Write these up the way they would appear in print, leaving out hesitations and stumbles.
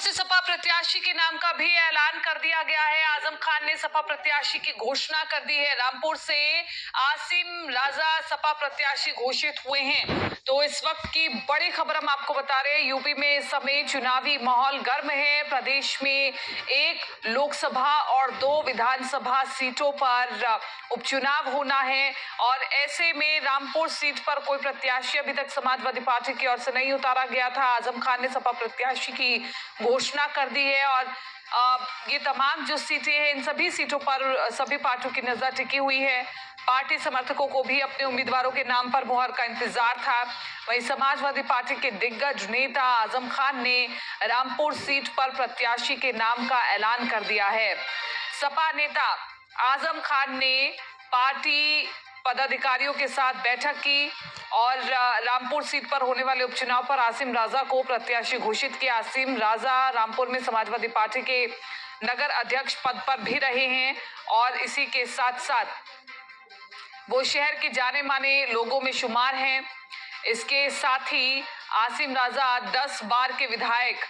से सपा प्रत्याशी के नाम का भी ऐलान कर दिया गया है। आजम खान ने सपा प्रत्याशी की घोषणा कर दी है। रामपुर से आसिम राजा सपा प्रत्याशी घोषित हुए हैं। तो इस वक्त की बड़ी खबर हम आपको बता रहे हैं, यूपी में इस समय चुनावी माहौल गर्म है। प्रदेश में 1 लोकसभा और 2 विधानसभा सीटों पर उपचुनाव होना है और ऐसे में रामपुर सीट पर कोई प्रत्याशी अभी तक समाजवादी पार्टी की ओर से नहीं उतारा गया था। आजम खान ने सपा प्रत्याशी की घोषणा कर दी है और ये तमाम जो सीटें हैं, इन सभी सीटों पर सभी पार्टियों की नजर टिकी हुई है। पार्टी समर्थकों को भी अपने उम्मीदवारों के नाम पर मुहर का इंतजार था। वहीं समाजवादी पार्टी के दिग्गज नेता आजम खान ने रामपुर सीट पर प्रत्याशी के नाम का ऐलान कर दिया है। सपा नेता आजम खान ने पार्टी पदाधिकारियों के साथ बैठक की और रामपुर सीट पर होने वाले उपचुनाव पर आसिम राजा को प्रत्याशी घोषित किया। आसिम राजा रामपुर में समाजवादी पार्टी के नगर अध्यक्ष पद पर भी रहे हैं और इसी के साथ साथ वो शहर के जाने माने लोगों में शुमार हैं। इसके साथ ही आसिम राजा 10 बार के विधायक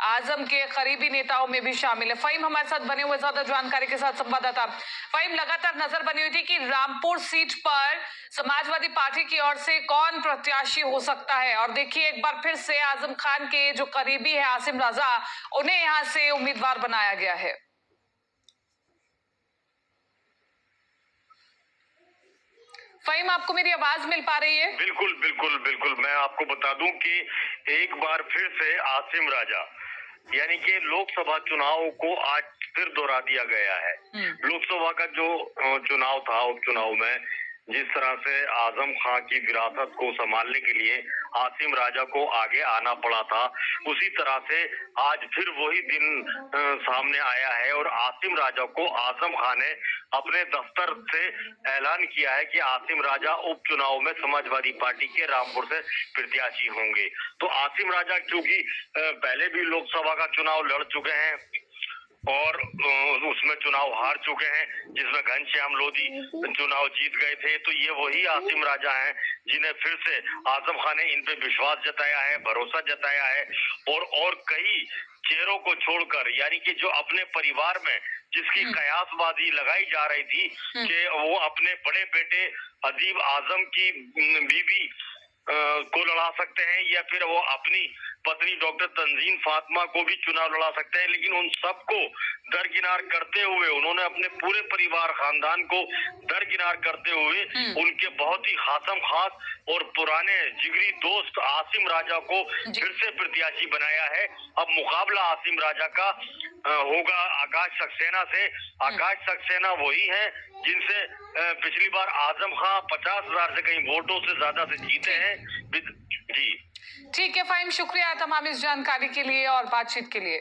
आजम के करीबी नेताओं में भी शामिल है। फहीम हमारे साथ बने हुए ज्यादा जानकारी के साथ संवाददाता। फहीम, लगातार नजर बनी हुई थी कि रामपुर सीट पर समाजवादी पार्टी की ओर से कौन प्रत्याशी हो सकता है और देखिए एक बार फिर से आजम खान के जो करीबी है आसिम राजा, उन्हें यहां से उम्मीदवार बनाया गया है। फहीम, आपको मेरी आवाज मिल पा रही है? बिल्कुल बिल्कुल बिल्कुल। मैं आपको बता दूं कि एक बार फिर से आसिम राजा यानी कि लोकसभा चुनाव को आज फिर दोहरा दिया गया है। लोकसभा का जो चुनाव था, उपचुनाव में जिस तरह से आजम खान की विरासत को संभालने के लिए आसिम राजा को आगे आना पड़ा था, उसी तरह से आज फिर वही दिन सामने आया है और आसिम राजा को आजम खान ने अपने दफ्तर से ऐलान किया है कि आसिम राजा उपचुनाव में समाजवादी पार्टी के रामपुर से प्रत्याशी होंगे। तो आसिम राजा क्योंकि पहले भी लोकसभा का चुनाव लड़ चुके हैं और उसमें चुनाव हार चुके हैं, जिसमें घनश्याम लोधी चुनाव जीत गए थे, तो ये वही आसिम राजा हैं जिन्हें फिर से आजम खान ने इन पे विश्वास जताया है, भरोसा जताया है और कई चेहरों को छोड़कर, यानी कि जो अपने परिवार में जिसकी कयासबाजी लगाई जा रही थी कि वो अपने बड़े बेटे अदीब आजम की बीवी को लड़ा सकते हैं या फिर वो अपनी पत्नी डॉक्टर तंजीन फातिमा को भी चुनाव लड़ा सकते हैं, लेकिन उन सबको दरकिनार करते हुए उन्होंने अपने पूरे परिवार खानदान को दरकिनार करते हुए उनके बहुत ही खासम खास और पुराने जिगरी दोस्त आसिम राजा को फिर से प्रत्याशी बनाया है। अब मुकाबला आसिम राजा का होगा आकाश सक्सेना से। आकाश सक्सेना वही है जिनसे पिछली बार आजम खान 50,000 से कहीं वोटों से ज्यादा से जीते हैं। जी ठीक है फहीम, शुक्रिया तमाम इस जानकारी के लिए और बातचीत के लिए।